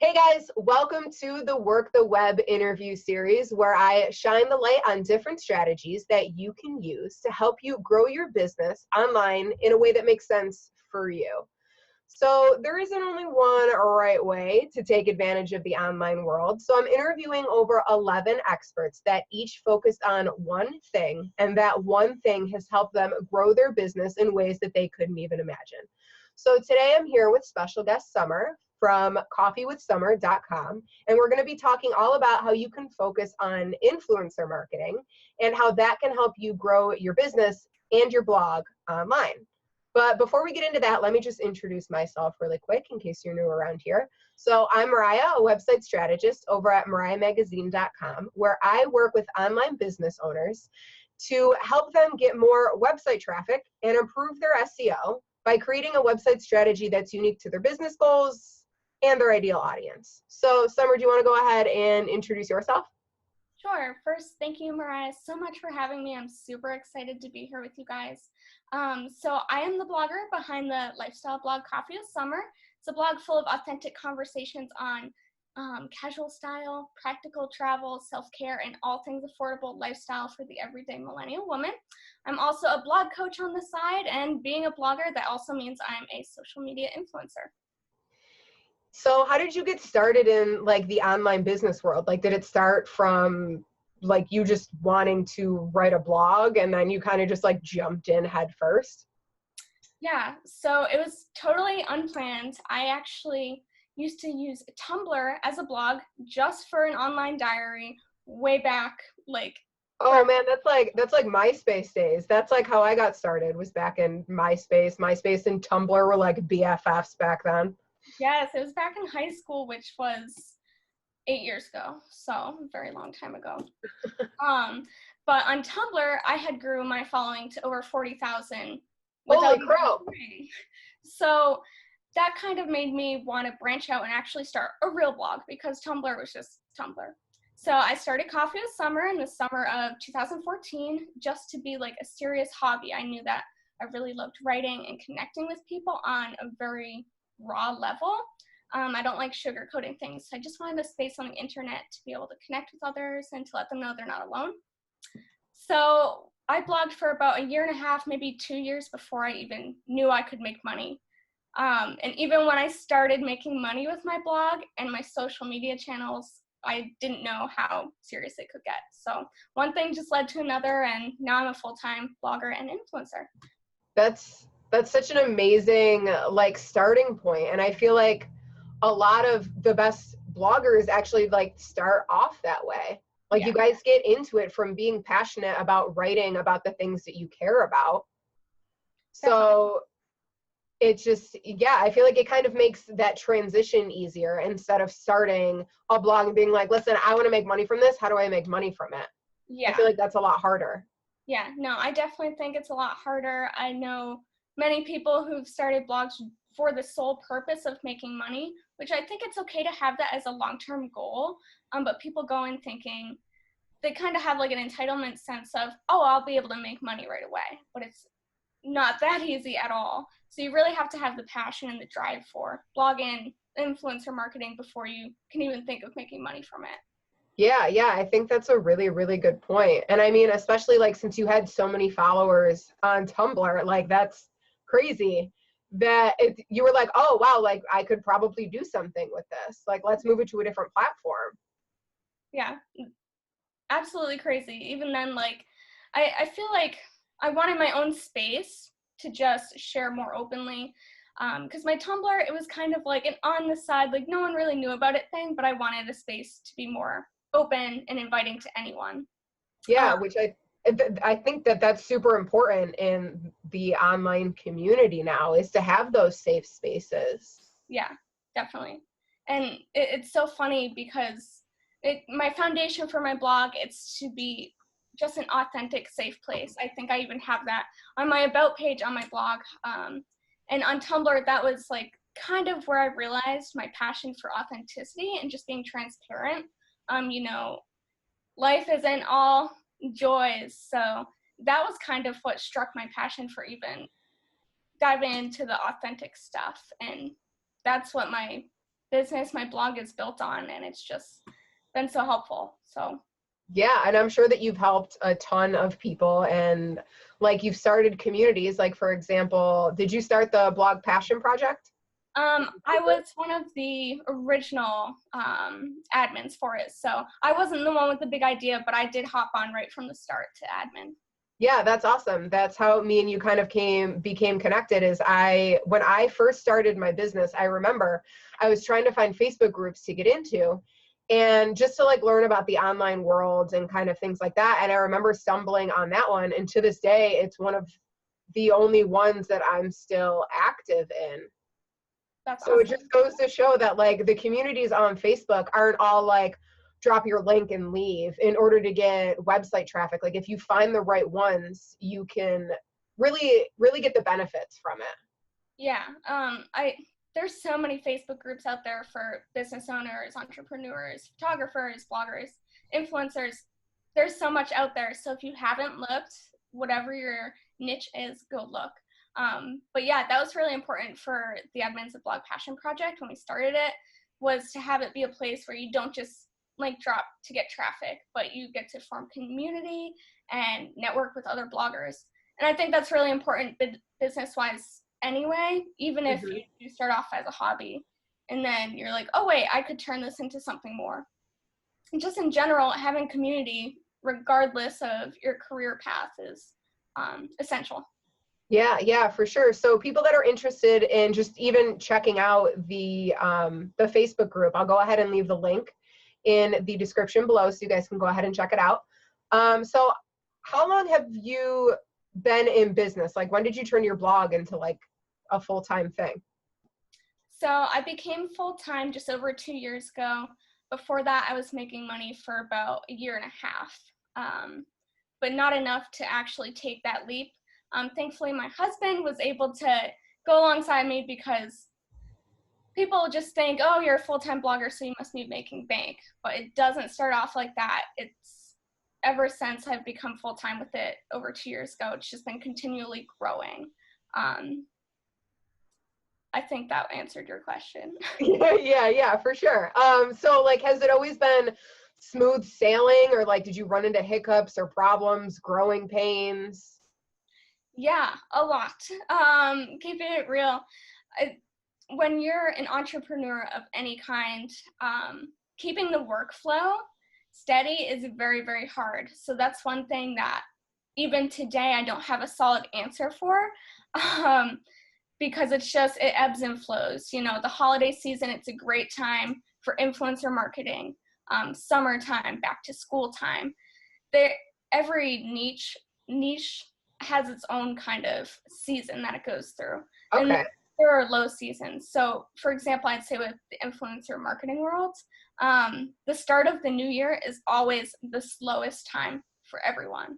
Hey guys, welcome to the Work the Web interview series where I shine the light on different strategies that you can use to help you grow your business online in a way that makes sense for you. So there isn't only one right way to take advantage of the online world. So I'm interviewing over 11 experts that each focus on one thing, and that one thing has helped them grow their business in ways that they couldn't even imagine. So today I'm here with special guest Summer from coffeewithsummer.com, and we're going to be talking all about how you can focus on influencer marketing and how that can help you grow your business and your blog online. But before we get into that, let me just introduce myself really quick in case you're new around here. So I'm Mariah, a website strategist over at mariahmagazine.com, where I work with online business owners to help them get more website traffic and improve their SEO by creating a website strategy that's unique to their business goals and their ideal audience. So Summer, do you want to go ahead and introduce yourself? Sure. First, thank you, Mariah, so much for having me. I'm super excited to be here with you guys. So I am the blogger behind the lifestyle blog Coffee with Summer. It's a blog full of authentic conversations on casual style, practical travel, self-care, and all things affordable lifestyle for the everyday millennial woman. I'm also a blog coach on the side, and being a blogger, that also means I'm a social media influencer. So how did you get started in like the online business world? Like, did it start from like you just wanting to write a blog and then you kind of just like jumped in head first? Yeah, so it was totally unplanned. I actually used to use Tumblr as a blog just for an online diary way back, like, Oh man, that's like MySpace days. That's like how I got started, was back in MySpace. MySpace and Tumblr were like BFFs back then. yes, it was back in high school, which was 8 years ago, so a very long time ago. Um, but on Tumblr, I had grew my following to over 40,000 without Holy even crow. trying. So that kind of made me want to branch out and actually start a real blog because Tumblr was just Tumblr. So I started Coffee with Summer in the summer of 2014 just to be like a serious hobby. I knew that I really loved writing and connecting with people on a very raw level. I don't like sugarcoating things. So I just wanted a space on the internet to be able to connect with others and to let them know they're not alone. So I blogged for about a year and a half, maybe 2 years before I even knew I could make money. And even when I started making money with my blog and my social media channels, I didn't know how serious it could get. So one thing just led to another, and now I'm a full-time blogger and influencer. That's such an amazing like starting point. And I feel like a lot of the best bloggers actually like start off that way. Like Yeah, you guys get into it from being passionate about writing about the things that you care about. definitely. So it just, yeah, I feel like it kind of makes that transition easier instead of starting a blog and being like, listen, I want to make money from this. How do I make money from it? I Yeah. feel like that's a lot harder. Yeah, no, I definitely think it's a lot harder. I know many people who've started blogs for the sole purpose of making money, which I think it's okay to have that as a long-term goal. But people go in thinking they kind of have like an entitlement sense of, oh, I'll be able to make money right away. But it's not that easy at all. So you really have to have the passion and the drive for blogging, influencer marketing before you can even think of making money from it. Yeah, I think that's a really, really good point. And I mean, especially like since you had so many followers on Tumblr, like that's crazy that you were like, oh, wow, like I could probably do something with this. Like, let's move it to a different platform. Yeah, absolutely crazy. Even then, like, I feel like I wanted my own space to just share more openly. Because my Tumblr, it was kind of like an on the side, like no one really knew about it thing, but I wanted a space to be more open and inviting to anyone. Yeah, Um, which I think that that's super important in the online community now, is to have those safe spaces. yeah, definitely. And it's so funny because my foundation for my blog, it's to be just an authentic, safe place. I think I even have that on my about page on my blog. And on Tumblr, that was like kind of where I realized my passion for authenticity and just being transparent. You know, life isn't all joys. So that was kind of what struck my passion for even diving into the authentic stuff. And that's what my business my blog is built on, and it's just been so helpful. So Yeah, and I'm sure that you've helped a ton of people, and like you've started communities. Like, for example, did you start the Blog Passion Project? I was one of the original admins for it. So I wasn't the one with the big idea, but I did hop on right from the start to admin. Yeah, that's awesome. That's how me and you kind of became connected. When I first started my business, I remember I was trying to find Facebook groups to get into, and just to like learn about the online world and kind of things like that. And I remember stumbling on that one, and to this day, it's one of the only ones that I'm still active in. That's So it awesome. just goes to show that like the communities on Facebook aren't all like drop your link and leave in order to get website traffic. Like if you find the right ones, you can really get the benefits from it. Yeah. There's so many Facebook groups out there for business owners, entrepreneurs, photographers, bloggers, influencers. There's so much out there. So if you haven't looked, whatever your niche is, go look. But yeah, that was really important for the admins of Blog Passion Project when we started it, was to have it be a place where you don't just like drop to get traffic, but you get to form community and network with other bloggers. And I think that's really important business-wise anyway, even if Mhm. you start off as a hobby and then you're like, oh wait, I could turn this into something more. And just in general, having community, regardless of your career path, is essential. Yeah, for sure. So people that are interested in just even checking out the Facebook group, I'll go ahead and leave the link in the description below so you guys can go ahead and check it out. So how long have you been in business? Like when did you turn your blog into like a full-time thing? So I became full-time just over 2 years ago. Before that, I was making money for about a year and a half, but not enough to actually take that leap. Thankfully, my husband was able to go alongside me because people just think, oh, you're a full-time blogger, so you must be making bank. But it doesn't start off like that. It's ever since I've become full-time with it over 2 years ago, it's just been continually growing. I think that answered your question. Yeah, for sure. So like, has it always been smooth sailing, or like, did you run into hiccups or problems, growing pains? Yeah, a lot. Keeping it real. When you're an entrepreneur of any kind, keeping the workflow steady is very, very hard. So that's one thing that even today I don't have a solid answer for. Because it ebbs and flows. You know, the holiday season, it's a great time for influencer marketing. Summertime, back to school time. Every niche has its own kind of season that it goes through. And Okay. there are low seasons. So for example, I'd say with the influencer marketing world, the start of the new year is always the slowest time for everyone.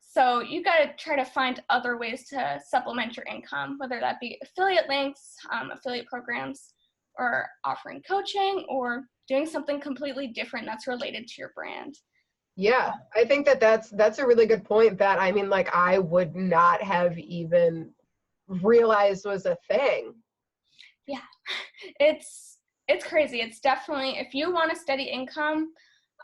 So you got to try to find other ways to supplement your income, whether that be affiliate links, affiliate programs, or offering coaching, or doing something completely different that's related to your brand. Yeah, I think that that's a really good point that I mean like I would not have even realized was a thing. Yeah, it's crazy. It's definitely, if you want a steady income,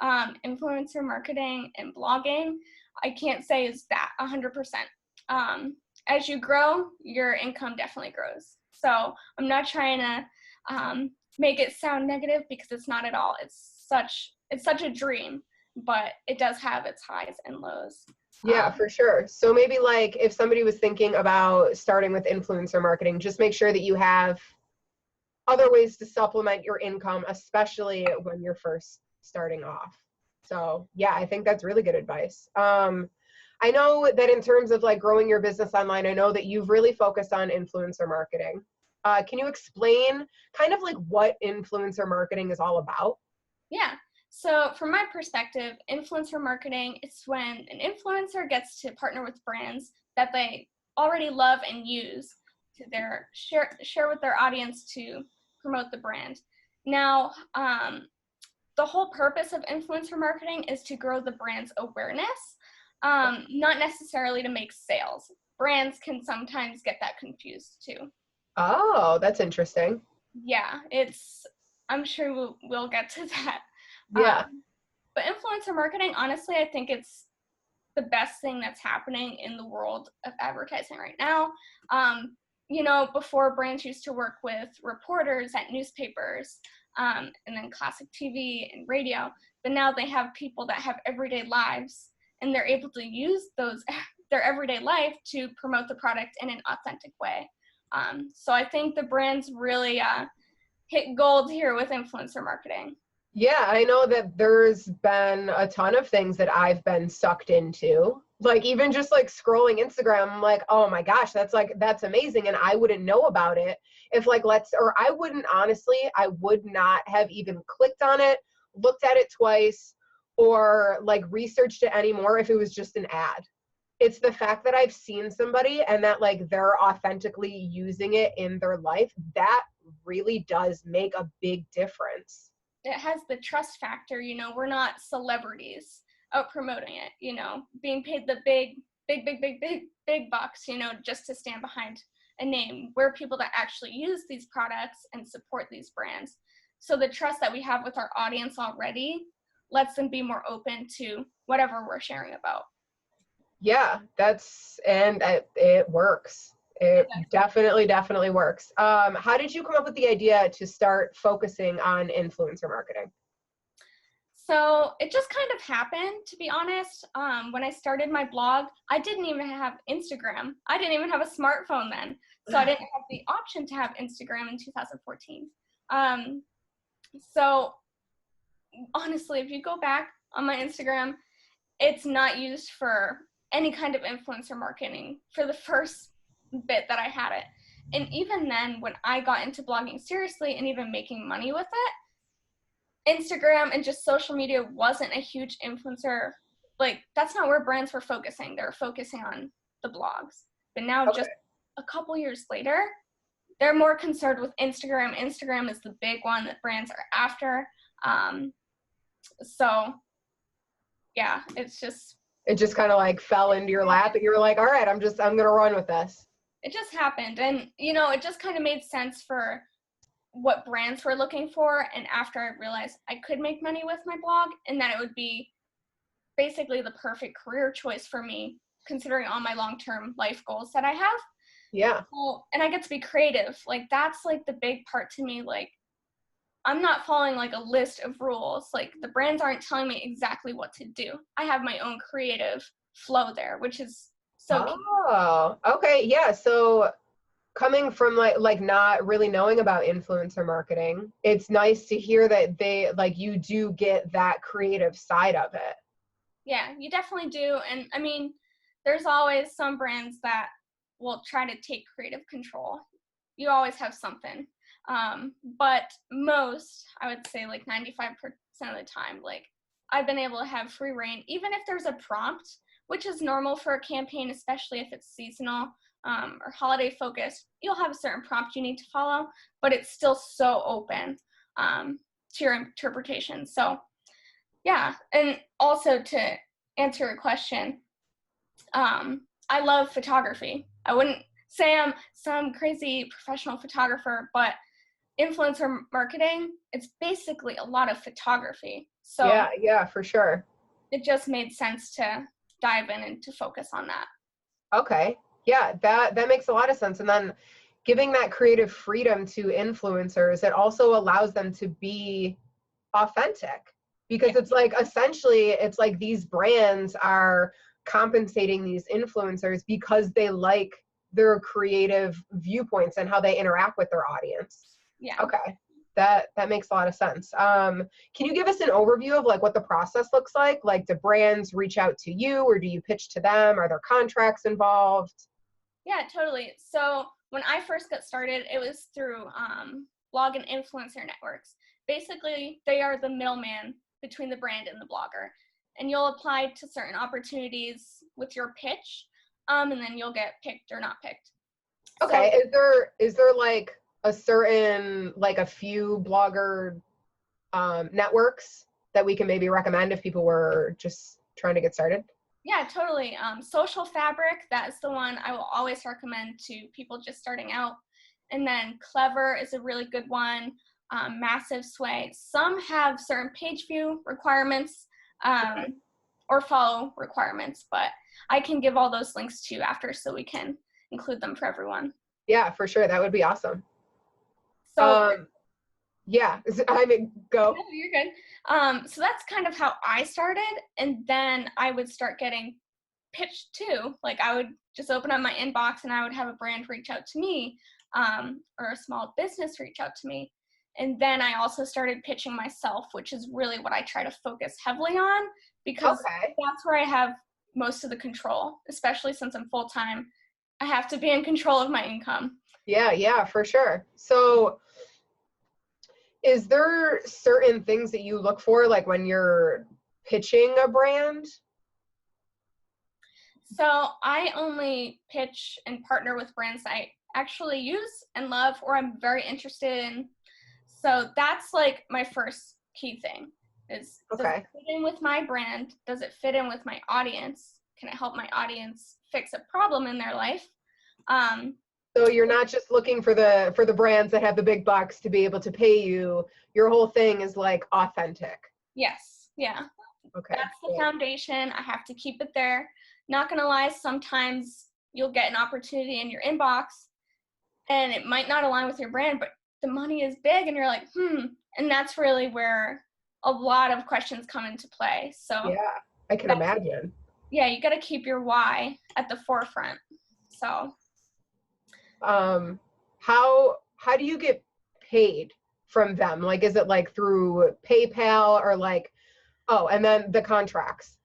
influencer marketing and blogging, I can't say is that 100%. As you grow, your income definitely grows. So I'm not trying to make it sound negative because it's not at all. It's such a dream, but it does have its highs and lows. Yeah, for sure. So maybe like if somebody was thinking about starting with influencer marketing, just make sure that you have other ways to supplement your income, especially when you're first starting off. So yeah, I think that's really good advice. I know that in terms of like growing your business online, I know that you've really focused on influencer marketing. Can you explain kind of like what influencer marketing is all about? Yeah. So from my perspective, influencer marketing is when an influencer gets to partner with brands that they already love and use to their share with their audience to promote the brand. Now, the whole purpose of influencer marketing is to grow the brand's awareness, not necessarily to make sales. Brands can sometimes get that confused too. Oh, that's interesting. Yeah, I'm sure we'll get to that. Yeah. But influencer marketing, honestly, I think it's the best thing that's happening in the world of advertising right now. Before brands used to work with reporters at newspapers, and then classic TV and radio, but now they have people that have everyday lives, and they're able to use their everyday life to promote the product in an authentic way. So I think the brands really hit gold here with influencer marketing. Yeah, I know that there's been a ton of things that I've been sucked into. Like even just like scrolling Instagram, I'm like, oh my gosh, that's amazing. And I wouldn't know about it if I wouldn't honestly, I would not have even clicked on it, looked at it twice, or like researched it anymore if it was just an ad. It's the fact that I've seen somebody and that like they're authentically using it in their life, that really does make a big difference. It has the trust factor, we're not celebrities out promoting it, being paid the big bucks, just to stand behind a name. We're people that actually use these products and support these brands. So the trust that we have with our audience already lets them be more open to whatever we're sharing about. Yeah, it works. It definitely works. How did you come up with the idea to start focusing on influencer marketing? So it just kind of happened, to be honest. When I started my blog, I didn't even have Instagram. I didn't even have a smartphone then. So I didn't have the option to have Instagram in 2014. So honestly, if you go back on my Instagram, it's not used for any kind of influencer marketing for the first bit that I had it. And even then, when I got into blogging seriously and even making money with it, Instagram and just social media wasn't a huge influencer. Like, that's not where brands were focusing. They were focusing on the blogs. But now, just a couple years later, they're more concerned with Instagram. Instagram is the big one that brands are after. So, yeah, it just kind of like fell into your lap and you were like, all right, I'm going to run with this. It just happened. And, it just kind of made sense for what brands were looking for. And after I realized I could make money with my blog and that it would be basically the perfect career choice for me, considering all my long-term life goals that I have. Yeah. Well, and I get to be creative. Like, that's like the big part to me. Like, I'm not following like a list of rules. Like, the brands aren't telling me exactly what to do. I have my own creative flow there, which is so key. Oh, okay. Yeah. So coming from like not really knowing about influencer marketing, it's nice to hear that you do get that creative side of it. Yeah, you definitely do. And I mean, there's always some brands that will try to take creative control. You always have something. But most, I would say like 95% of the time, like, I've been able to have free reign, even if there's a prompt, which is normal for a campaign, especially if it's seasonal or holiday focused. You'll have a certain prompt you need to follow, but it's still so open to your interpretation. So yeah, and also to answer your question, I love photography. I wouldn't say I'm some crazy professional photographer, but influencer marketing, it's basically a lot of photography. So yeah, for sure. It just made sense to dive in and to focus on that. Okay. Yeah, that makes a lot of sense. And then giving that creative freedom to influencers, it also allows them to be authentic, because it's like essentially it's like these brands are compensating these influencers because they like their creative viewpoints and how they interact with their audience. Yeah. Okay. That makes a lot of sense. Can you give us an overview of like what the process looks like? Like, do brands reach out to you or do you pitch to them? Are there contracts involved? Yeah, totally. So when I first got started, it was through blog and influencer networks. Basically, they are the middleman between the brand and the blogger. And you'll apply to certain opportunities with your pitch, and then you'll get picked or not picked. Okay. So, is there like a certain, like a few blogger networks that we can maybe recommend if people were just trying to get started? Yeah, totally. Social Fabric, that is the one I will always recommend to people just starting out. And then Clever is a really good one. massive sway. Some have certain page view requirements or follow requirements, but I can give all those links to you after so we can include them for everyone. Yeah, for sure. That would be awesome. So yeah, I mean, go. no, you're good. So that's kind of how I started, and then I would start getting pitched too. Like I would just open up my inbox and I would have a brand reach out to me, or a small business reach out to me. And then I also started pitching myself, which is really what I try to focus heavily on, because that's where I have most of the control, especially since I'm full-time. I have to be in control of my income. Yeah, for sure. So is there certain things that you look for, like when you're pitching a brand? So I only pitch and partner with brands I actually use and love, or I'm very interested in. So that's like my first key thing is, does it fit in with my brand? Does it fit in with my audience? Can it help my audience fix a problem in their life? So you're not just looking for the brands that have the big bucks to be able to pay you. Your whole thing is like authentic. Yes. Yeah. Okay. That's the foundation. I have to keep it there. Not gonna lie, sometimes you'll get an opportunity in your inbox and it might not align with your brand, but the money is big and you're like, and that's really where a lot of questions come into play. So yeah, I can imagine. Yeah, you got to keep your why at the forefront. So how do you get paid from them? Like, is it like through PayPal or like, and then the contracts?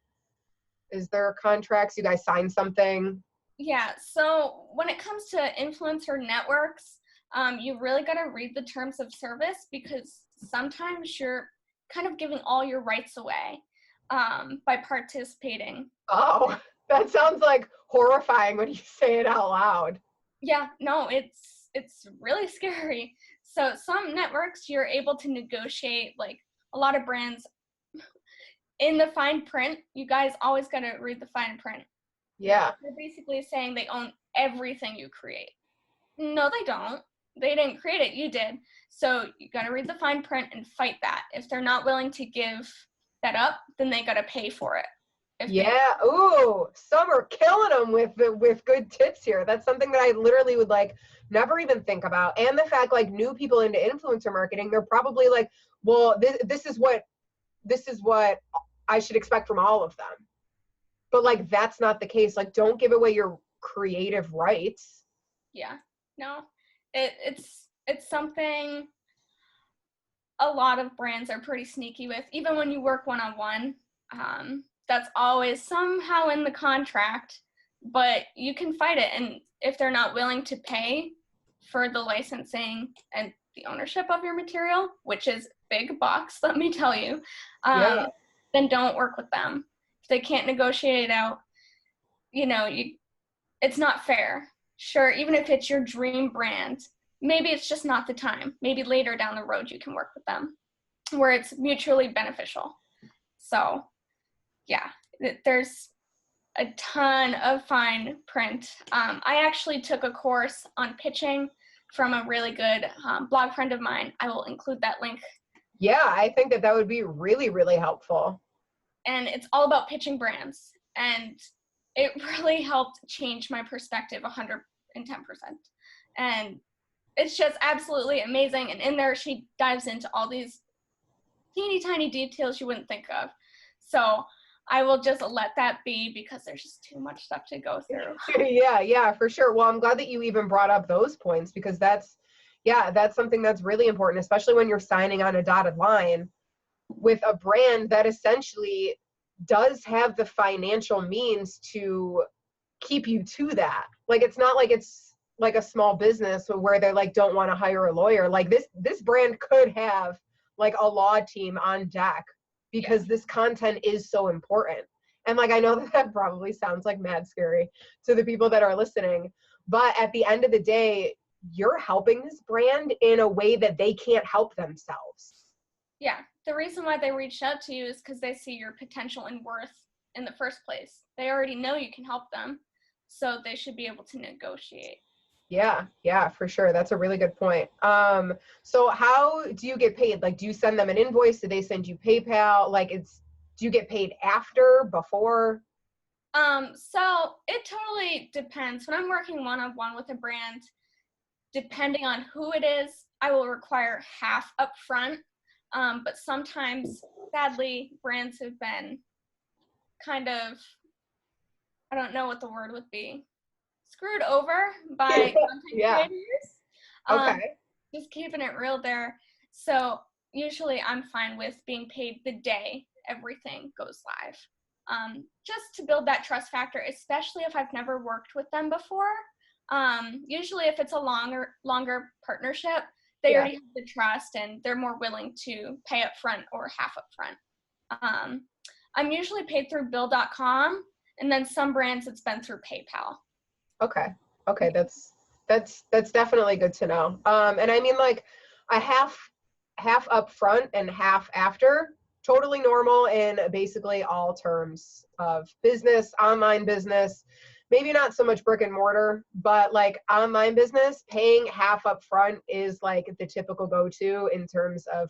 Is there contracts? You guys sign something? Yeah, so when it comes to influencer networks, you really got to read the terms of service, because sometimes you're kind of giving all your rights away by participating. Oh, that sounds like horrifying when you say it out loud. Yeah, no, it's really scary. So some networks you're able to negotiate, like a lot of brands in the fine print. You guys always got to read the fine print. Yeah. They're basically saying they own everything you create. No, they don't. They didn't create it. You did. So you got to read the fine print and fight that. If they're not willing to give that up, then they got to pay for it. Ooh, some are killing them with good tips here. That's something that I literally would like never even think about. And the fact, like, new people into influencer marketing, they're probably like, well, this is what I should expect from all of them. But like, that's not the case. Like, don't give away your creative rights. Yeah, no, it's something a lot of brands are pretty sneaky with. Even when you work one-on-one, that's always somehow in the contract, but you can fight it. And if they're not willing to pay for the licensing and the ownership of your material, which is big bucks, let me tell you, then don't work with them. If they can't negotiate it out, it's not fair. Sure, even if it's your dream brand, maybe it's just not the time. Maybe later down the road you can work with them where it's mutually beneficial. So yeah, there's a ton of fine print. I actually took a course on pitching from a really good blog friend of mine. I will include that link. Yeah, I think that would be really, really helpful. And it's all about pitching brands. And it really helped change my perspective 110%. And it's just absolutely amazing. And in there, she dives into all these teeny tiny details you wouldn't think of. So I will just let that be, because there's just too much stuff to go through. Yeah, for sure. Well, I'm glad that you even brought up those points, because that's something that's really important, especially when you're signing on a dotted line with a brand that essentially does have the financial means to keep you to that. Like, it's not like it's like a small business where they like don't want to hire a lawyer. Like this brand could have like a law team on deck, because this content is so important. And like, I know that probably sounds like mad scary to the people that are listening, but at the end of the day, you're helping this brand in a way that they can't help themselves. Yeah. The reason why they reached out to you is because they see your potential and worth in the first place. They already know you can help them, so they should be able to negotiate. Yeah, for sure. That's a really good point. So how do you get paid? Like, do you send them an invoice? Do they send you PayPal? Like, do you get paid after, before? So it totally depends. When I'm working one-on-one with a brand, depending on who it is, I will require half upfront. But sometimes, sadly, brands have been kind of, I don't know what the word would be, screwed over by content Yeah. creators. Um, Okay. just keeping it real there. So usually I'm fine with being paid the day everything goes live. Just to build that trust factor, especially if I've never worked with them before. Usually if it's a longer partnership, they already have the trust and they're more willing to pay up front or half up front. I'm usually paid through bill.com, and then some brands it's been through PayPal. Okay. That's definitely good to know. And I mean, like, a half up front and half after, totally normal in basically all terms of business, online business, maybe not so much brick and mortar, but like online business, paying half up front is like the typical go-to in terms of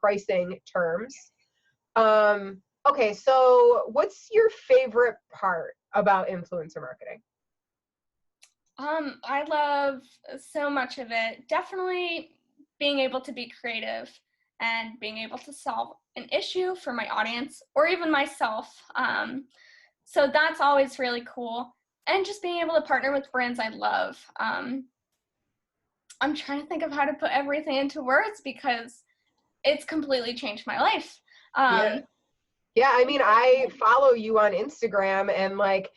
pricing terms. Okay, so what's your favorite part about influencer marketing? I love so much of it. Definitely being able to be creative and being able to solve an issue for my audience or even myself. So that's always really cool. And just being able to partner with brands I love. I'm trying to think of how to put everything into words because it's completely changed my life. Yeah. Um, Yeah, I mean, I follow you on Instagram and like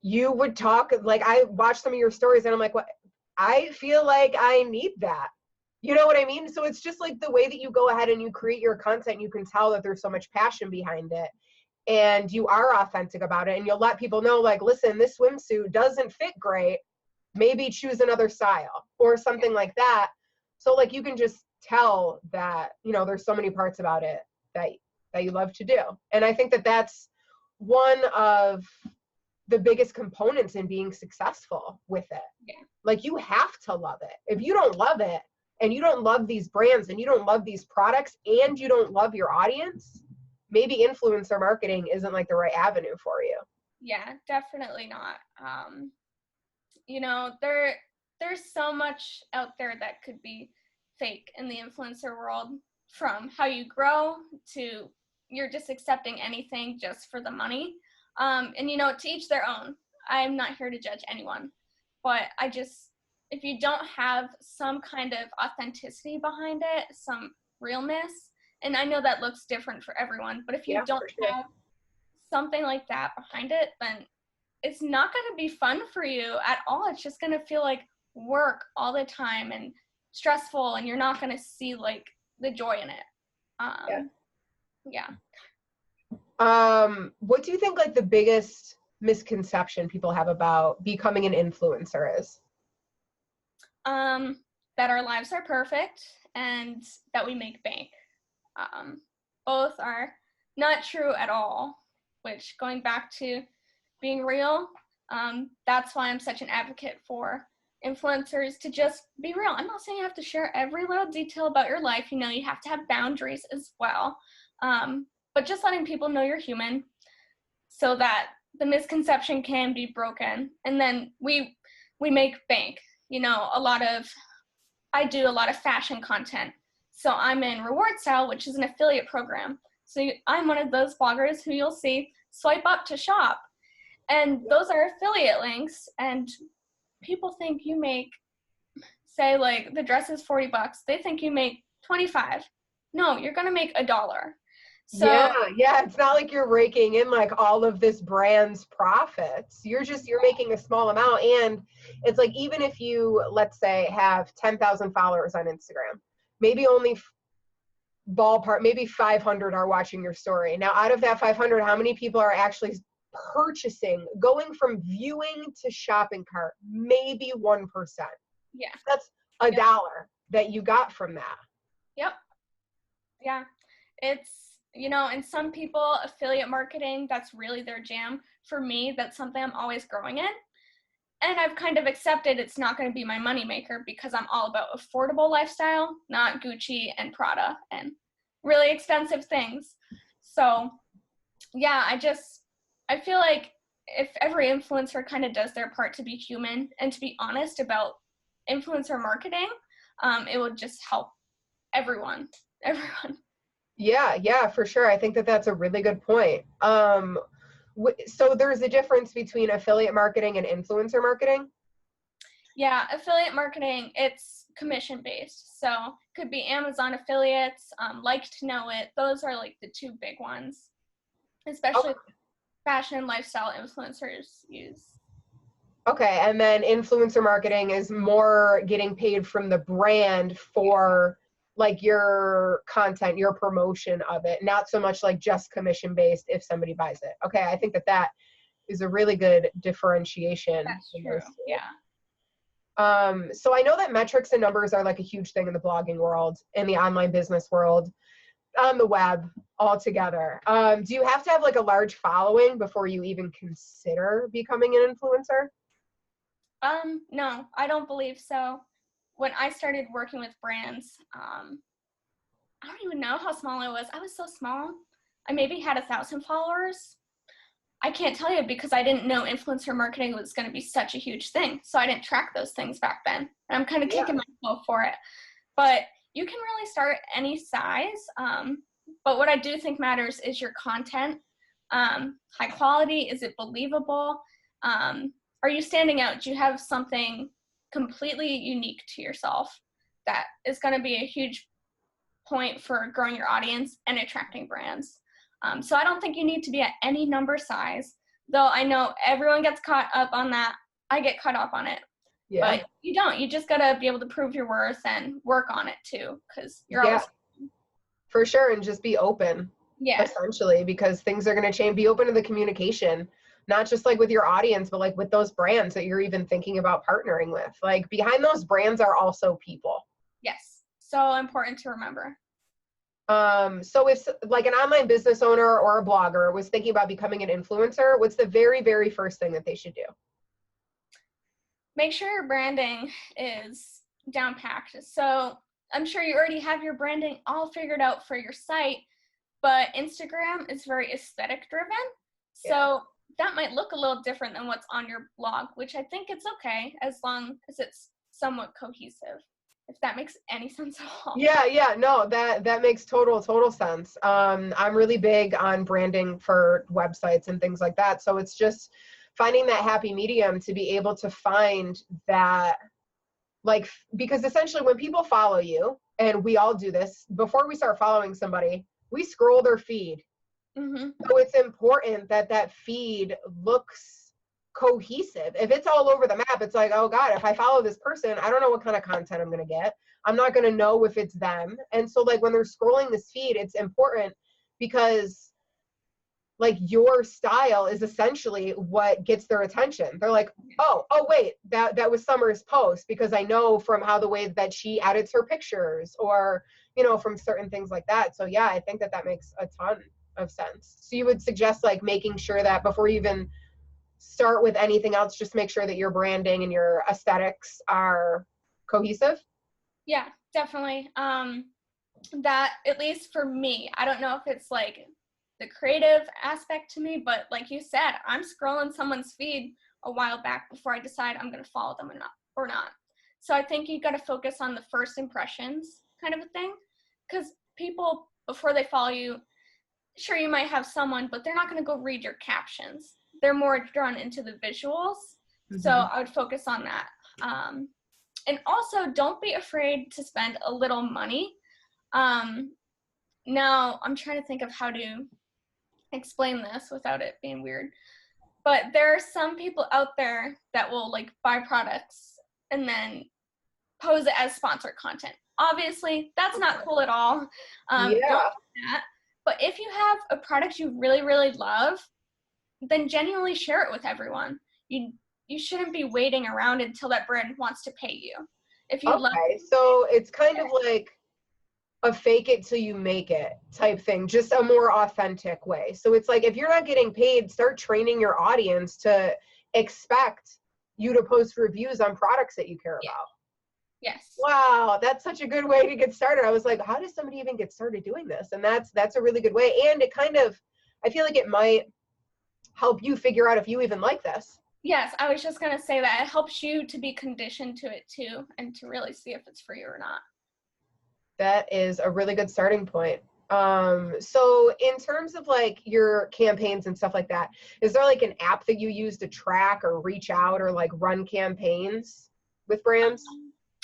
you would talk, like I watch some of your stories and I'm like, what? I feel like I need that. You know what I mean? So it's just like the way that you go ahead and you create your content, you can tell that there's so much passion behind it and you are authentic about it and you'll let people know like, listen, this swimsuit doesn't fit great. Maybe choose another style or something like that. So like you can just tell that, there's so many parts about it that you love to do. And I think that that's one of the biggest components in being successful with it. yeah. Like you have to love it. If you don't love it and you don't love these brands and you don't love these products and you don't love your audience, maybe influencer marketing isn't like the right avenue for you. Yeah, definitely not. There's so much out there that could be fake in the influencer world, from how you grow to you're just accepting anything just for the money. And to each their own. I'm not here to judge anyone, but if you don't have some kind of authenticity behind it, some realness, and I know that looks different for everyone, but if you don't have something like that behind it, then it's not going to be fun for you at all. It's just going to feel like work all the time and stressful, and you're not going to see like the joy in it. Yeah. What do you think like the biggest misconception people have about becoming an influencer is? That our lives are perfect and that we make bank. Both are not true at all, which, going back to being real, that's why I'm such an advocate for influencers to just be real. I'm not saying you have to share every little detail about your life. You have to have boundaries as well. But just letting people know you're human so that the misconception can be broken. And then we make bank. I do a lot of fashion content. So I'm in Reward Style, which is an affiliate program. So I'm one of those bloggers who you'll see swipe up to shop. And those are affiliate links. And people think you make, say, like the dress is $40. They think you make 25. No, you're going to make $1. So yeah, it's not like you're raking in like all of this brand's profits. You're making a small amount. And it's like, even if you, let's say, have 10,000 followers on Instagram, maybe only ballpark, maybe 500 are watching your story. Now, out of that 500, how many people are actually purchasing, going from viewing to shopping cart? Maybe 1%. Yeah. That's $1 that you got from that. Yep. Yeah. It's, and some people, affiliate marketing, that's really their jam. For me, that's something I'm always growing in. And I've kind of accepted it's not going to be my moneymaker because I'm all about affordable lifestyle, not Gucci and Prada and really expensive things. So yeah, I feel like if every influencer kind of does their part to be human and to be honest about influencer marketing, it would just help everyone. Yeah, for sure. I think that that's a really good point. So there's a difference between affiliate marketing and influencer marketing? Yeah, affiliate marketing, it's commission based. So could be Amazon affiliates, Like to Know It. Those are like the two big ones, especially fashion and lifestyle influencers use. Okay, and then influencer marketing is more getting paid from the brand for like your content, your promotion of it, not so much like just commission based if somebody buys it. Okay, I think that that is a really good differentiation. That's true. Yeah. So I know that metrics and numbers are like a huge thing in the blogging world, in the online business world, on the web altogether. Do you have to have like a large following before you even consider becoming an influencer? No, I don't believe so. When I started working with brands, I don't even know how small I was. I was so small. I maybe had 1,000 followers. I can't tell you because I didn't know influencer marketing was going to be such a huge thing. So I didn't track those things back then. And I'm kind of kicking myself for it. But you can really start any size. But what I do think matters is your content. High quality, is it believable? Are you standing out? Do you have something completely unique to yourself that is going to be a huge point for growing your audience and attracting brands? So I don't think you need to be at any number size, though I know everyone gets caught up on that. I get caught up on it. Yeah. But you don't. You just got to be able to prove your worth and work on it too, because you're always. For sure, and just be open. Yeah. Essentially, because things are going to change. Be open to the communication, not just like with your audience, but like with those brands that you're even thinking about partnering with. Like behind those brands are also people. Yes. So important to remember. So if like an online business owner or a blogger was thinking about becoming an influencer, what's the very, very first thing that they should do? Make sure your branding is down packed. So I'm sure you already have your branding all figured out for your site, but Instagram is very aesthetic driven. So that might look a little different than what's on your blog, which I think it's okay as long as it's somewhat cohesive. If that makes any sense at all. Yeah, no, that makes total sense. I'm really big on branding for websites and things like that. So it's just finding that happy medium to be able to find that, like, because essentially when people follow you, and we all do this, before we start following somebody, we scroll their feed. Mm-hmm. So it's important that that feed looks cohesive. If it's all over the map, it's like, oh God, if I follow this person, I don't know what kind of content I'm going to get. I'm not going to know if it's them. And so like when they're scrolling this feed, it's important because like your style is essentially what gets their attention. They're like, oh wait, that was Summer's post, because I know from how the way that she edits her pictures, or, you know, from certain things like that. So yeah, I think that that makes a ton of sense. So you would suggest like making sure that before you even start with anything else, just make sure that your branding and your aesthetics are cohesive? Yeah, definitely. That, at least for me, I don't know if it's like the creative aspect to me, but like you said, I'm scrolling someone's feed a while back before I decide I'm going to follow them or not. So I think you got to focus on the first impressions kind of a thing, because people, before they follow you, sure, you might have someone, but they're not going to go read your captions. They're more drawn into the visuals. Mm-hmm. So I would focus on that. And also, don't be afraid to spend a little money. Now, I'm trying to think of how to explain this without it being weird. But there are some people out there that will like buy products and then pose it as sponsored content. Obviously, that's not cool at all. Don't do that. But if you have a product you really, really love, then genuinely share it with everyone. You shouldn't be waiting around until that brand wants to pay you. If you love it, so it's kind of like a fake it till you make it type thing, just a more authentic way. So it's like, if you're not getting paid, start training your audience to expect you to post reviews on products that you care about. Yes. Wow, that's such a good way to get started. I was like, how does somebody even get started doing this? And that's a really good way. And it kind of, I feel like it might help you figure out if you even like this. Yes, I was just going to say that it helps you to be conditioned to it too, and to really see if it's for you or not. That is a really good starting point. So in terms of like your campaigns and stuff like that, is there like an app that you use to track or reach out or like run campaigns with brands?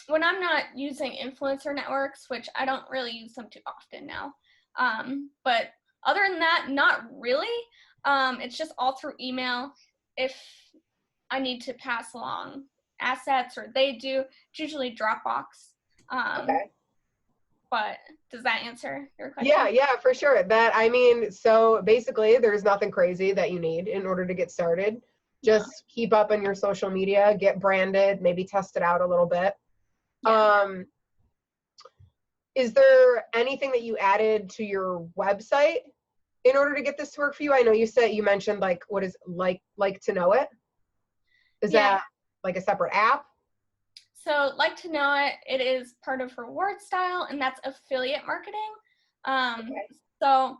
When I'm not using influencer networks, which I don't really use them too often now, but other than that, not really. It's just all through email. If I need to pass along assets, or they do, it's usually Dropbox. Okay. But does that answer your question? Yeah, for sure. So basically there's nothing crazy that you need in order to get started. Just keep up on your social media, get branded, maybe test it out a little bit. Yeah. Is there anything that you added to your website in order to get this to work for you? I know you mentioned like, what is like to know it? Is that like a separate app? So Like to Know It, it is part of Reward Style, and that's affiliate marketing. Okay. So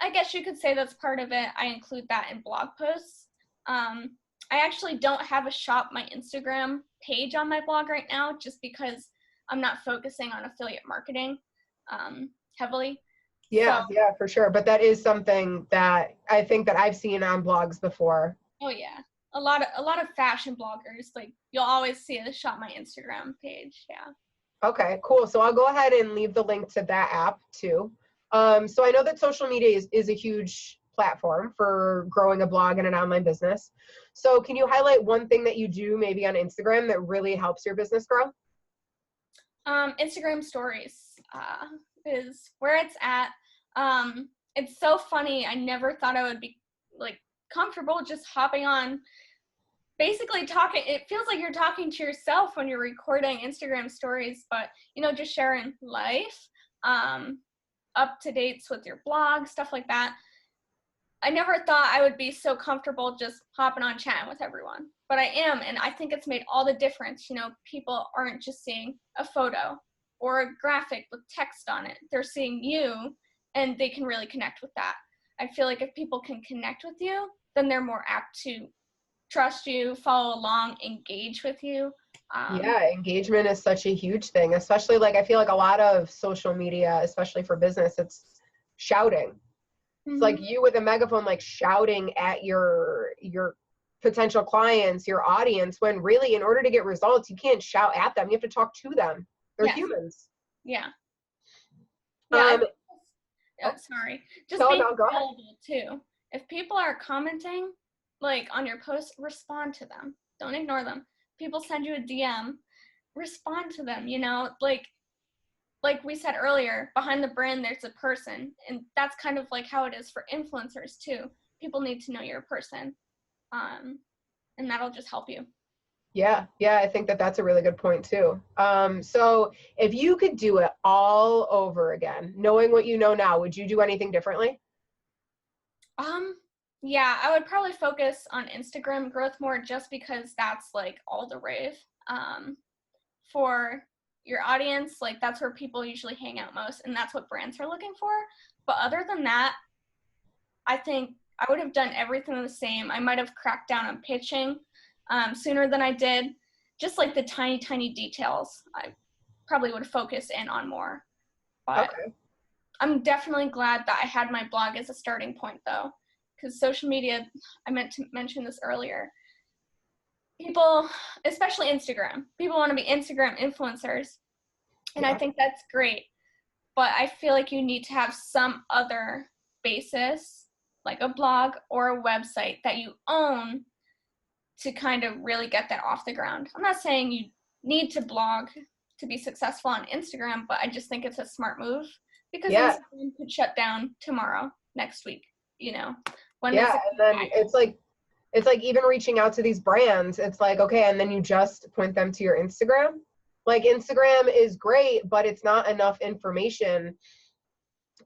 I guess you could say that's part of it. I include that in blog posts. I actually don't have a Shop My Instagram page on my blog right now, just because I'm not focusing on affiliate marketing heavily. Yeah, for sure. But that is something that I think that I've seen on blogs before. Oh yeah. A lot of fashion bloggers, like you'll always see a Shop My Instagram page. Yeah. Okay, cool. So I'll go ahead and leave the link to that app too. So I know that social media is a huge platform for growing a blog and an online business. So can you highlight one thing that you do maybe on Instagram that really helps your business grow? Instagram stories is where it's at. It's so funny. I never thought I would be like comfortable just hopping on, basically talking. It feels like you're talking to yourself when you're recording Instagram stories, but just sharing life, up to dates with your blog, stuff like that. I never thought I would be so comfortable just hopping on chatting with everyone, but I am, and I think it's made all the difference. People aren't just seeing a photo or a graphic with text on it. They're seeing you, and they can really connect with that. I feel like if people can connect with you, then they're more apt to trust you, follow along, engage with you. Yeah, engagement is such a huge thing, especially like I feel like a lot of social media, especially for business, it's shouting. It's like you with a megaphone, like shouting at your potential clients, your audience, when really in order to get results, you can't shout at them. You have to talk to them. They're humans. Yeah. Sorry. Just being available too. If people are commenting like on your post, respond to them. Don't ignore them. People send you a DM, respond to them, like we said earlier, behind the brand, there's a person. And that's kind of like how it is for influencers too. People need to know you're a person. And that'll just help you. Yeah, I think that that's a really good point too. So if you could do it all over again, knowing what you know now, would you do anything differently? Yeah, I would probably focus on Instagram growth more, just because that's like all the rave. For your audience, like that's where people usually hang out most, and that's what brands are looking for. But other than that, I think I would have done everything the same. I might have cracked down on pitching sooner than I did. Just like the tiny details, I probably would focus in on more. But okay. I'm definitely glad that I had my blog as a starting point though, because social media, I meant to mention this earlier, people, especially Instagram, people want to be Instagram influencers. And I think that's great. But I feel like you need to have some other basis, like a blog or a website that you own, to kind of really get that off the ground. I'm not saying you need to blog to be successful on Instagram, but I just think it's a smart move, because Instagram could shut down tomorrow, next week, and then it's like even reaching out to these brands, it's like, okay, and then you just point them to your Instagram. Like Instagram is great, but it's not enough information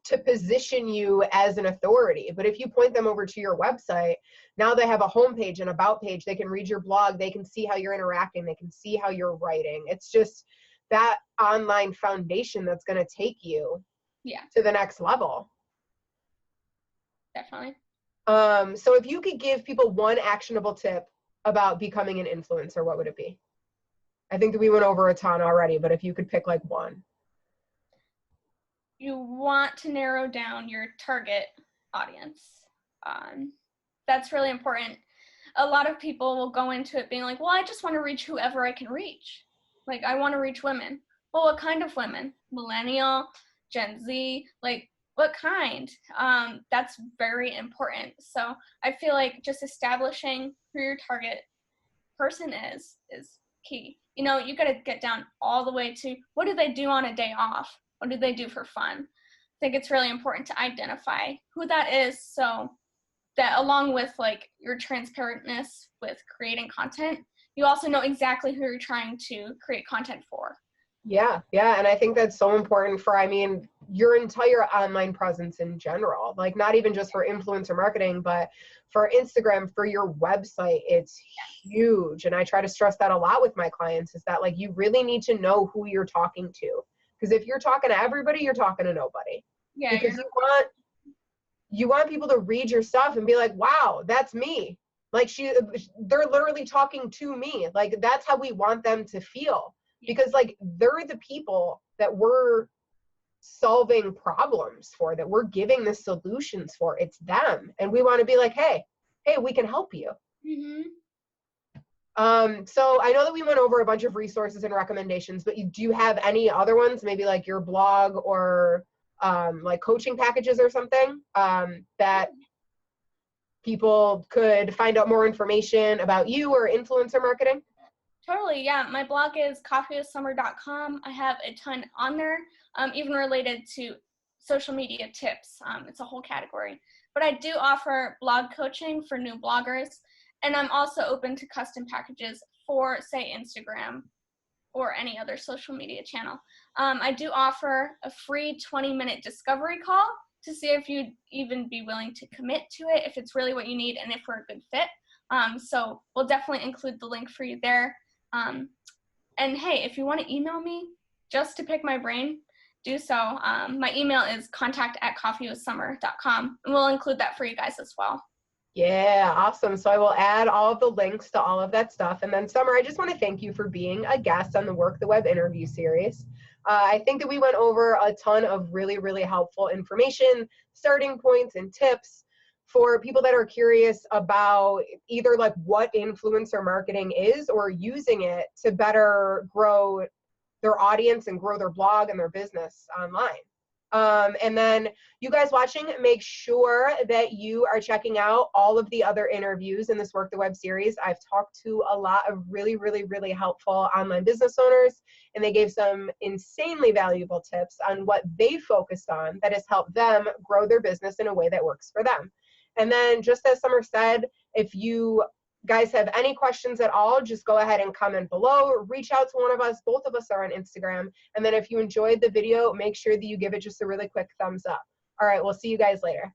to position you as an authority. But if you point them over to your website, now they have a homepage and about page. They can read your blog. They can see how you're interacting. They can see how you're writing. It's just that online foundation that's going to take you to the next level. Definitely. So if you could give people one actionable tip about becoming an influencer, what would it be? I think that we went over a ton already, but if you could pick like one. You want to narrow down your target audience. That's really important. A lot of people will go into it being like, well, I just want to reach whoever I can reach. Like, I want to reach women. Well, what kind of women? Millennial, Gen Z, like, what kind? That's very important. So I feel like just establishing who your target person is key. You know, you got to get down all the way to what do they do on a day off? What do they do for fun? I think it's really important to identify who that is, so that along with like your transparentness with creating content, you also know exactly who you're trying to create content for. Yeah. And I think that's so important for, I mean, your entire online presence in general, like not even just for influencer marketing, but for Instagram, for your website, it's huge. And I try to stress that a lot with my clients, is that like, you really need to know who you're talking to. Because if you're talking to everybody, you're talking to nobody. Yeah. Because you want people to read your stuff and be like, wow, that's me. Like they're literally talking to me. Like that's how we want them to feel. Because like they're the people that we're solving problems for, that we're giving the solutions for. It's them. And we want to be like, hey, we can help you. Mm-hmm. So I know that we went over a bunch of resources and recommendations, but do you have any other ones, maybe like your blog or like coaching packages or something that people could find out more information about you or influencer marketing? Totally, yeah. My blog is coffeewithsummer.com. I have a ton on there, even related to social media tips. It's a whole category. But I do offer blog coaching for new bloggers, and I'm also open to custom packages for, say, Instagram or any other social media channel. I do offer a free 20-minute discovery call to see if you'd even be willing to commit to it, if it's really what you need, and if we're a good fit. So we'll definitely include the link for you there. And hey, if you want to email me just to pick my brain, do so. My email is contact@coffeewithsummer.com, and we'll include that for you guys as well. Yeah, awesome. So I will add all of the links to all of that stuff. And then Summer, I just want to thank you for being a guest on the Work the Web interview series. I think that we went over a ton of really, really helpful information, starting points and tips for people that are curious about either like what influencer marketing is, or using it to better grow their audience and grow their blog and their business online. And then you guys watching, make sure that you are checking out all of the other interviews in this Work the Web series. I've talked to a lot of really, really, really helpful online business owners, and they gave some insanely valuable tips on what they focused on that has helped them grow their business in a way that works for them. And then just as Summer said, if you guys have any questions at all, just go ahead and comment below, reach out to one of us. Both of us are on Instagram. And then if you enjoyed the video, make sure that you give it just a really quick thumbs up. All right, we'll see you guys later.